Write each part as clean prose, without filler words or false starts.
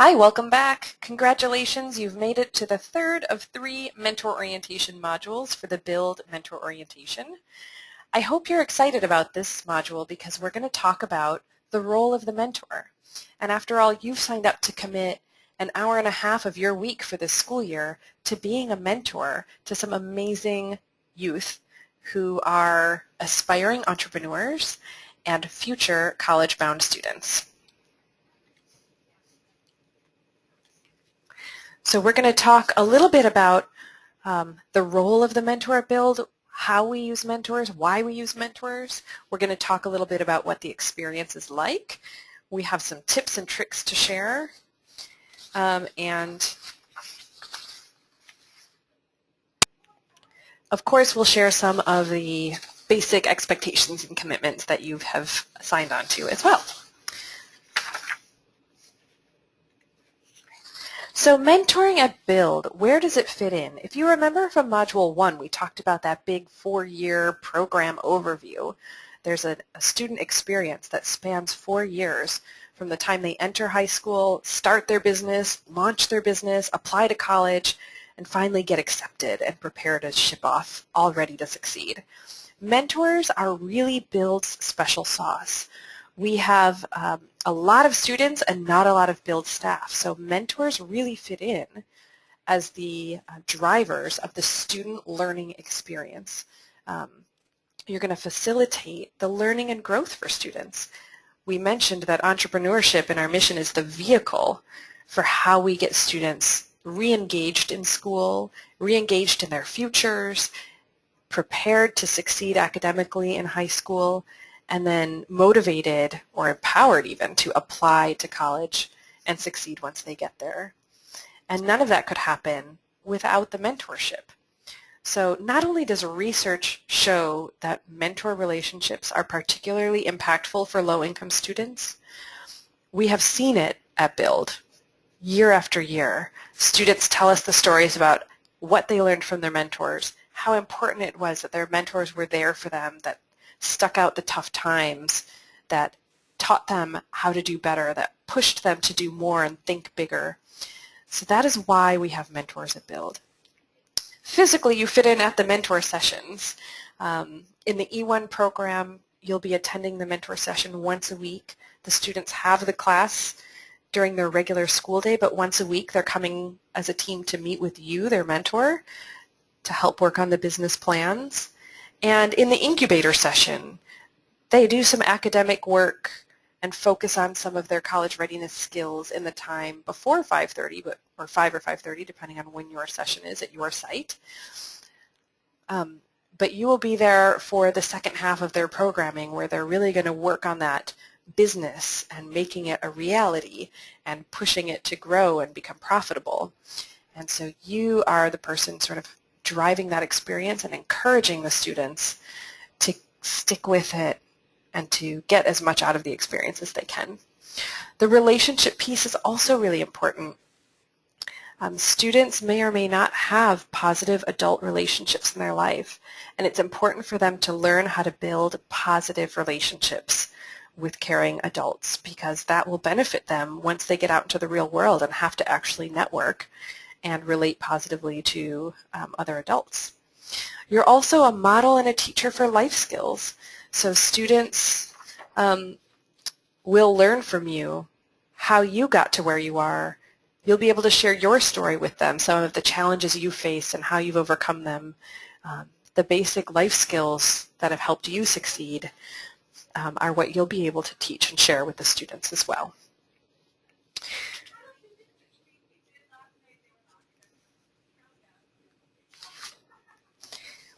Hi, welcome back. Congratulations, you've made it to the third of 3 mentor orientation modules for the Build Mentor Orientation. I hope you're excited about this module because we're going to talk about the role of the mentor. And after all, you've signed up to commit an hour and a half of your week for this school year to being a mentor to some amazing youth who are aspiring entrepreneurs and future college-bound students. So we're going to talk a little bit about the role of the mentor at Build, how we use mentors, why we use mentors. We're going to talk a little bit about what the experience is like. We have some tips and tricks to share. And of course, we'll share some of the basic expectations and commitments that you have signed on to as well. So mentoring at Build, where does it fit in? If you remember from Module 1, we talked about that big 4-year program overview. There's a student experience that spans 4 years from the time they enter high school, start their business, launch their business, apply to college, and finally get accepted and prepare to ship off, all ready to succeed. Mentors are really Build's special sauce. We have a lot of students and not a lot of Build staff, so mentors really fit in as the drivers of the student learning experience. You're going to facilitate the learning and growth for students. We mentioned that entrepreneurship in our mission is the vehicle for how we get students re-engaged in school, re-engaged in their futures, prepared to succeed academically in high school, and then motivated or empowered even to apply to college and succeed once they get there. And none of that could happen without the mentorship. So not only does research show that mentor relationships are particularly impactful for low-income students, we have seen it at Build year after year. Students tell us the stories about what they learned from their mentors, how important it was that their mentors were there for them, that stuck out the tough times, that taught them how to do better, that pushed them to do more and think bigger. So that is why we have mentors at Build. Physically, you fit in at the mentor sessions. In the E1 program, you'll be attending the mentor session once a week. The students have the class during their regular school day, but once a week they're coming as a team to meet with you, their mentor, to help work on the business plans. And in the incubator session, they do some academic work and focus on some of their college readiness skills in the time before 5:30, or 5 or 5:30, depending on when your session is at your site. But you will be there for the second half of their programming where they're really going to work on that business and making it a reality and pushing it to grow and become profitable. And so you are the person sort of driving that experience and encouraging the students to stick with it and to get as much out of the experience as they can. The relationship piece is also really important. Students may or may not have positive adult relationships in their life, and it's important for them to learn how to build positive relationships with caring adults because that will benefit them once they get out into the real world and have to actually network and relate positively to other adults. You're also a model and a teacher for life skills. So students will learn from you how you got to where you are. You'll be able to share your story with them, some of the challenges you face and how you've overcome them. The basic life skills that have helped you succeed are what you'll be able to teach and share with the students as well.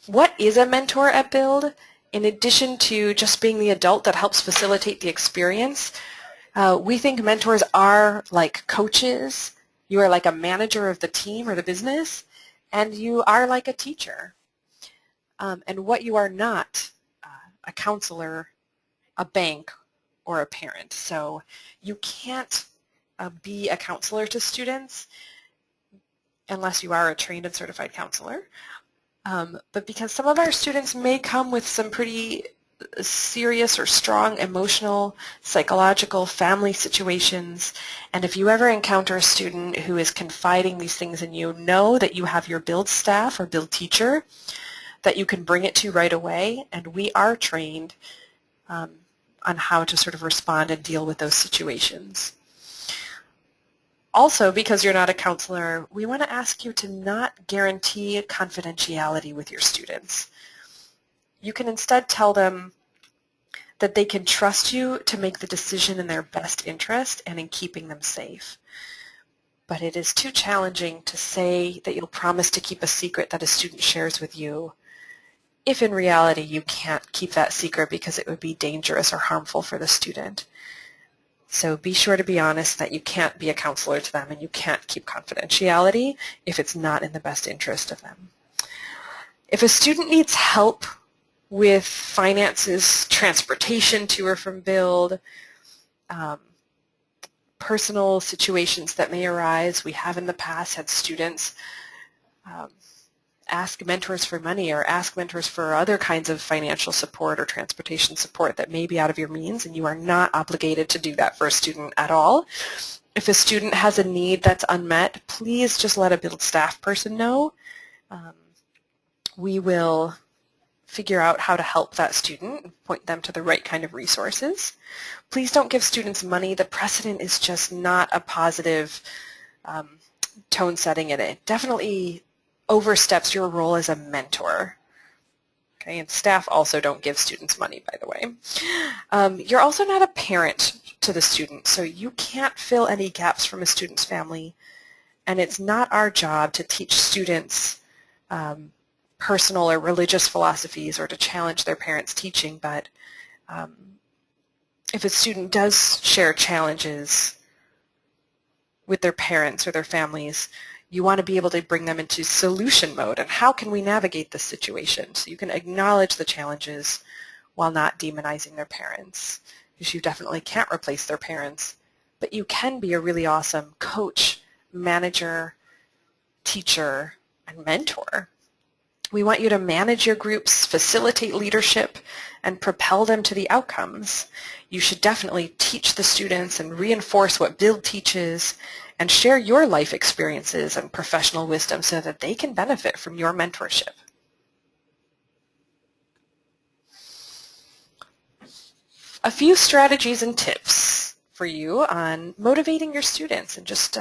What is a mentor at Build? In addition to just being the adult that helps facilitate the experience, we think mentors are like coaches. You are like a manager of the team or the business, and you are like a teacher. And what you are not, a counselor, a bank, or a parent. So you can't be a counselor to students unless you are a trained and certified counselor. But because some of our students may come with some pretty serious or strong emotional, psychological, family situations. And if you ever encounter a student who is confiding these things in you, know that you have your Build staff or Build teacher that you can bring it to right away, and we are trained on how to sort of respond and deal with those situations. Also, because you're not a counselor, we want to ask you to not guarantee confidentiality with your students. You can instead tell them that they can trust you to make the decision in their best interest and in keeping them safe. But it is too challenging to say that you'll promise to keep a secret that a student shares with you if in reality you can't keep that secret because it would be dangerous or harmful for the student. So be sure to be honest that you can't be a counselor to them and you can't keep confidentiality if it's not in the best interest of them. If a student needs help with finances, transportation to or from Build, personal situations that may arise, we have in the past had students ask mentors for money or ask mentors for other kinds of financial support or transportation support that may be out of your means, and you are not obligated to do that for a student at all. If a student has a need that's unmet, please just let a Build staff person know. We will figure out how to help that student and point them to the right kind of resources. Please don't give students money. The precedent is just not a positive tone setting in it. Definitely oversteps your role as a mentor. Okay, and staff also don't give students money, by the way. You're also not a parent to the student, so you can't fill any gaps from a student's family, and it's not our job to teach students personal or religious philosophies or to challenge their parents' teaching, but if a student does share challenges with their parents or their families, you want to be able to bring them into solution mode and how can we navigate this situation, so you can acknowledge the challenges while not demonizing their parents, because you definitely can't replace their parents, but you can be a really awesome coach, manager, teacher, and mentor. We want you to manage your groups, facilitate leadership, and propel them to the outcomes. You should definitely teach the students and reinforce what Build teaches and share your life experiences and professional wisdom so that they can benefit from your mentorship. A few strategies and tips for you on motivating your students and just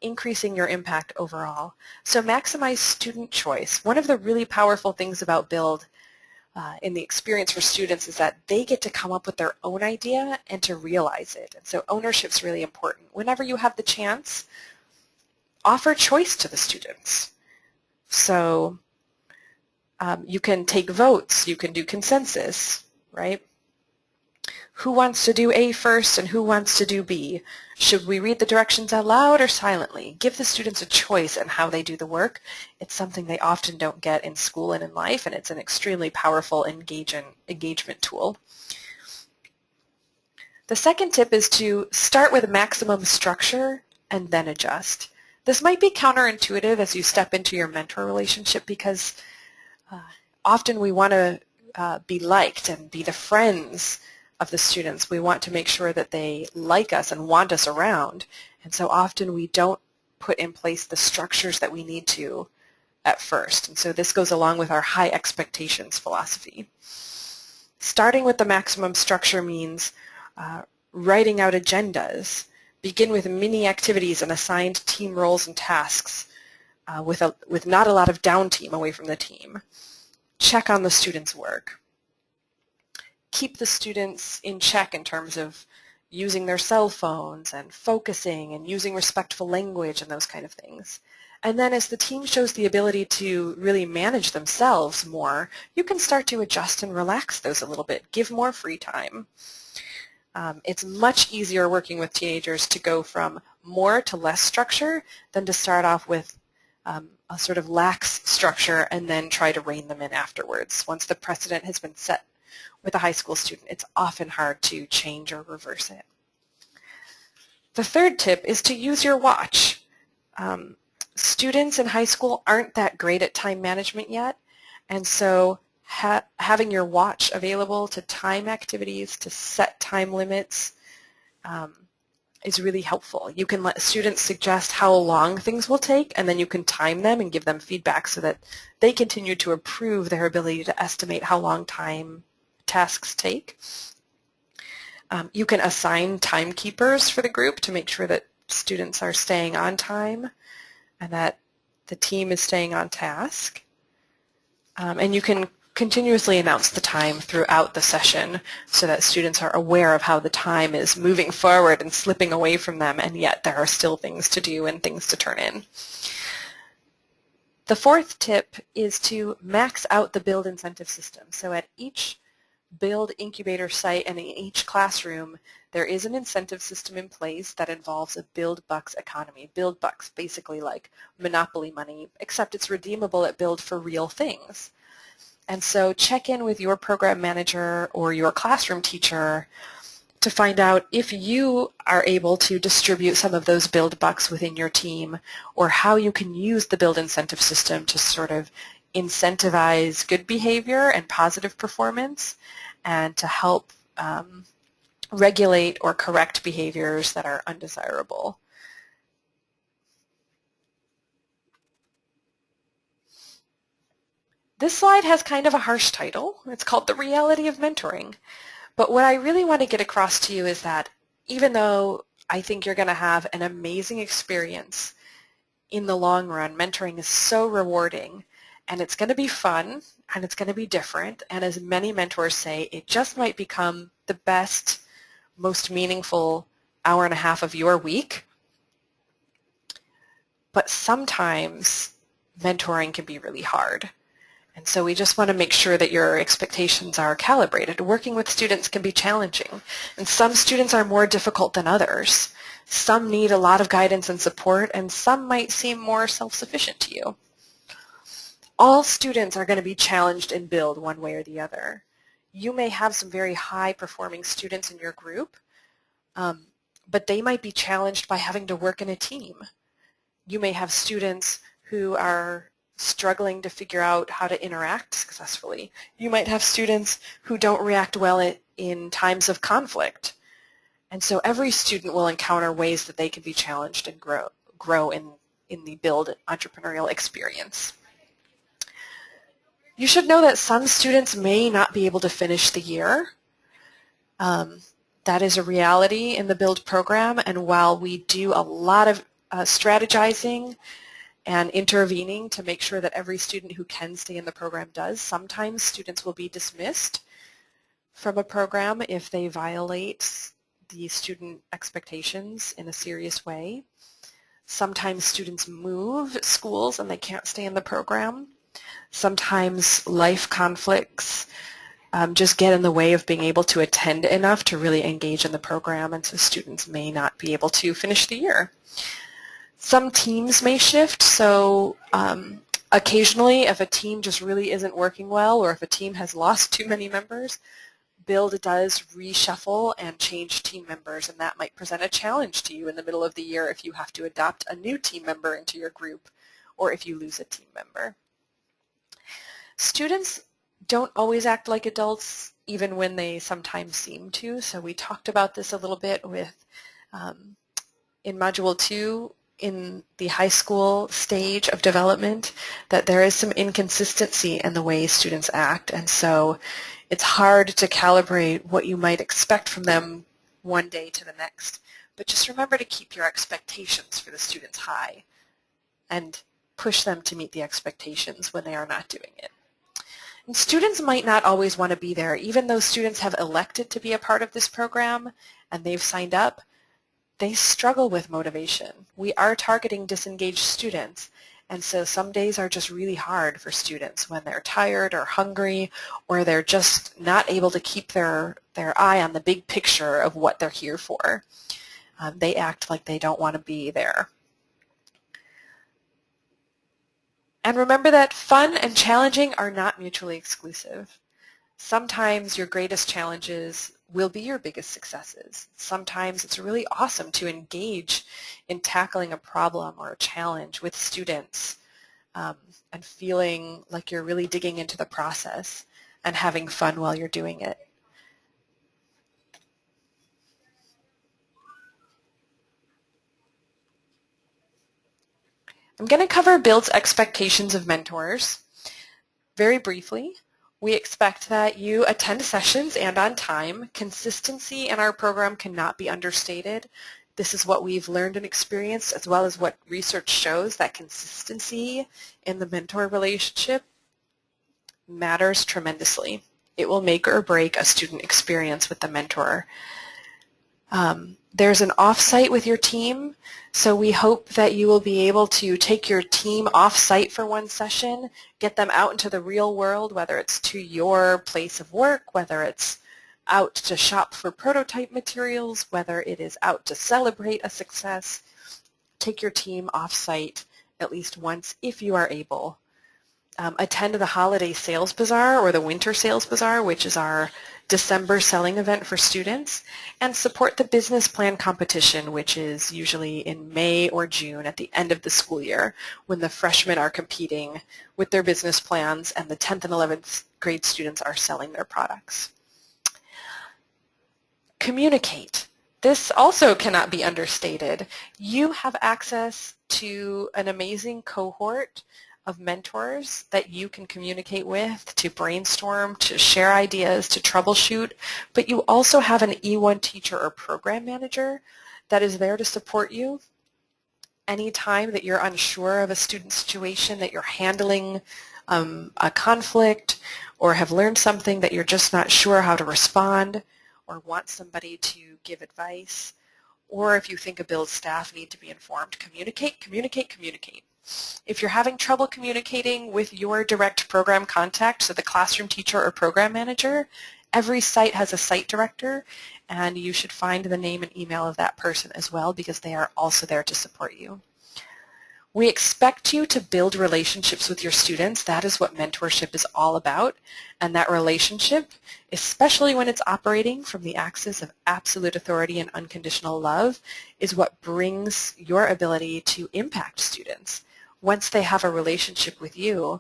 increasing your impact overall. So maximize student choice. One of the really powerful things about Build in the experience for students is that they get to come up with their own idea and to realize it. And so ownership is really important. Whenever you have the chance, offer choice to the students. So you can take votes, you can do consensus, right? Who wants to do A first and who wants to do B? Should we read the directions out loud or silently? Give the students a choice in how they do the work. It's something they often don't get in school and in life, and it's an extremely powerful engagement tool. The second tip is to start with maximum structure and then adjust. This might be counterintuitive as you step into your mentor relationship because often we want to be liked and be the friends of the students. We want to make sure that they like us and want us around, and so often we don't put in place the structures that we need to at first, and so this goes along with our high expectations philosophy. Starting with the maximum structure means writing out agendas. Begin with mini activities and assigned team roles and tasks with not a lot of downtime away from the team. Check on the students' work. Keep the students in check in terms of using their cell phones and focusing and using respectful language and those kind of things. And then as the team shows the ability to really manage themselves more, you can start to adjust and relax those a little bit. Give more free time. It's much easier working with teenagers to go from more to less structure than to start off with a sort of lax structure and then try to rein them in afterwards. Once the precedent has been set with a high school student, it's often hard to change or reverse it. The third tip is to use your watch. Students in high school aren't that great at time management yet, and so having your watch available to time activities, to set time limits, is really helpful. You can let students suggest how long things will take, and then you can time them and give them feedback so that they continue to improve their ability to estimate how long tasks take. You can assign timekeepers for the group to make sure that students are staying on time and that the team is staying on task. And you can continuously announce the time throughout the session so that students are aware of how the time is moving forward and slipping away from them, and yet there are still things to do and things to turn in. The fourth tip is to max out the build incentive system. So at each build incubator site and in each classroom, there is an incentive system in place that involves a build bucks economy. Build bucks, basically like Monopoly money, except it's redeemable at Build for real things. And so check in with your program manager or your classroom teacher to find out if you are able to distribute some of those build bucks within your team, or how you can use the build incentive system to sort of incentivize good behavior and positive performance, and to help regulate or correct behaviors that are undesirable. This slide has kind of a harsh title. It's called The Reality of Mentoring. But what I really want to get across to you is that even though I think you're going to have an amazing experience in the long run, mentoring is so rewarding, and it's going to be fun, and it's going to be different, and as many mentors say, it just might become the best, most meaningful hour and a half of your week. But sometimes mentoring can be really hard. And so we just want to make sure that your expectations are calibrated. Working with students can be challenging, and some students are more difficult than others. Some need a lot of guidance and support, and some might seem more self-sufficient to you. All students are going to be challenged in build one way or the other. You may have some very high-performing students in your group, but they might be challenged by having to work in a team. You may have students who are struggling to figure out how to interact successfully. You might have students who don't react well in times of conflict. And so every student will encounter ways that they can be challenged and grow in the build entrepreneurial experience. You should know that some students may not be able to finish the year. That is a reality in the build program, and while we do a lot of strategizing and intervening to make sure that every student who can stay in the program does, sometimes students will be dismissed from a program if they violate the student expectations in a serious way. Sometimes students move schools and they can't stay in the program. Sometimes life conflicts just get in the way of being able to attend enough to really engage in the program, and so students may not be able to finish the year. Some teams may shift, so occasionally if a team just really isn't working well, or if a team has lost too many members, Build does reshuffle and change team members, and that might present a challenge to you in the middle of the year if you have to adopt a new team member into your group, or if you lose a team member. Students don't always act like adults, even when they sometimes seem to, so we talked about this a little bit with in Module 2, in the high school stage of development, that there is some inconsistency in the way students act, and so it's hard to calibrate what you might expect from them one day to the next. But just remember to keep your expectations for the students high and push them to meet the expectations when they are not doing it. And students might not always want to be there. Even though students have elected to be a part of this program and they've signed up, they struggle with motivation. We are targeting disengaged students, and so some days are just really hard for students when they're tired or hungry, or they're just not able to keep their eye on the big picture of what they're here for. They act like they don't want to be there. And remember that fun and challenging are not mutually exclusive. Sometimes your greatest challenges will be your biggest successes. Sometimes it's really awesome to engage in tackling a problem or a challenge with students and feeling like you're really digging into the process. and having fun while you're doing it. I'm going to cover Build's expectations of mentors. Very briefly, we expect that you attend sessions and on time. Consistency in our program cannot be understated. This is what we've learned and experienced, as well as what research shows, that consistency in the mentor relationship matters tremendously. It will make or break a student experience with the mentor. There's an off-site with your team, so we hope that you will be able to take your team off-site for one session, get them out into the real world, whether it's to your place of work, whether it's out to shop for prototype materials, whether it is out to celebrate a success. Take your team off-site at least once if you are able. Attend the Holiday Sales Bazaar or the Winter Sales Bazaar, which is our December selling event for students, and support the business plan competition, which is usually in May or June at the end of the school year when the freshmen are competing with their business plans and the 10th and 11th grade students are selling their products. Communicate. This also cannot be understated. You have access to an amazing cohort of mentors that you can communicate with, to brainstorm, to share ideas, to troubleshoot, but you also have an E1 teacher or program manager that is there to support you anytime that you're unsure of a student situation, that you're handling a conflict, or have learned something that you're just not sure how to respond, or want somebody to give advice, or if you think a Build staff need to be informed. Communicate, communicate, communicate. If you're having trouble communicating with your direct program contact, so the classroom teacher or program manager, every site has a site director, and you should find the name and email of that person as well, because they are also there to support you. We expect you to build relationships with your students. That is what mentorship is all about, and that relationship, especially when it's operating from the axis of absolute authority and unconditional love, is what brings your ability to impact students. Once they have a relationship with you,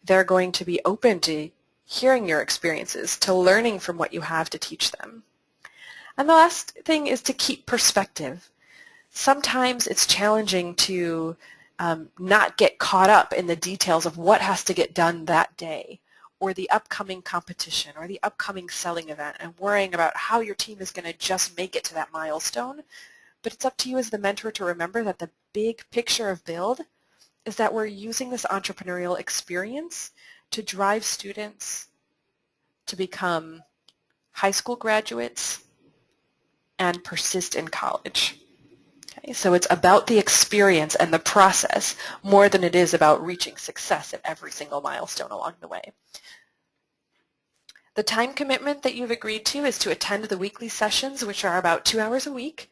they're going to be open to hearing your experiences, to learning from what you have to teach them. And the last thing is to keep perspective. Sometimes it's challenging to not get caught up in the details of what has to get done that day, or the upcoming competition, or the upcoming selling event, and worrying about how your team is going to just make it to that milestone. But it's up to you as the mentor to remember that the big picture of Build is that we're using this entrepreneurial experience to drive students to become high school graduates and persist in college. Okay, so it's about the experience and the process more than it is about reaching success at every single milestone along the way. The time commitment that you've agreed to is to attend the weekly sessions, which are about 2 hours a week,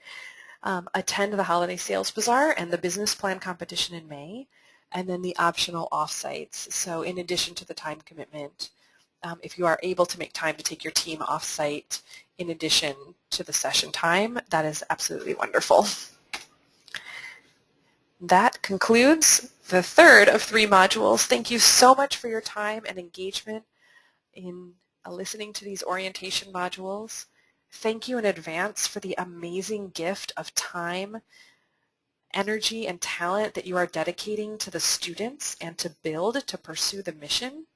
attend the Holiday Sales Bazaar and the business plan competition in May, and then the optional offsites. So in addition to the time commitment, if you are able to make time to take your team offsite in addition to the session time, that is absolutely wonderful. That concludes the third of 3 modules. Thank you so much for your time and engagement in listening to these orientation modules. Thank you in advance for the amazing gift of time, energy, and talent that you are dedicating to the students and to Build to pursue the mission.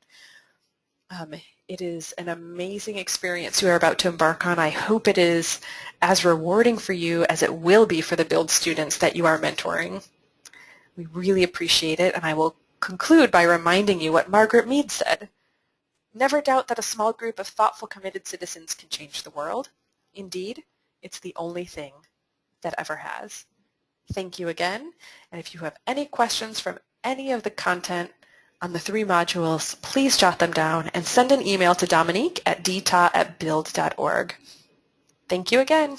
It is an amazing experience you are about to embark on. I hope it is as rewarding for you as it will be for the Build students that you are mentoring. We really appreciate it, and I will conclude by reminding you what Margaret Mead said. Never doubt that a small group of thoughtful, committed citizens can change the world. Indeed, it's the only thing that ever has. Thank you again, and if you have any questions from any of the content on the 3 modules, please jot them down and send an email to Dominique at dta@build.org. Thank you again.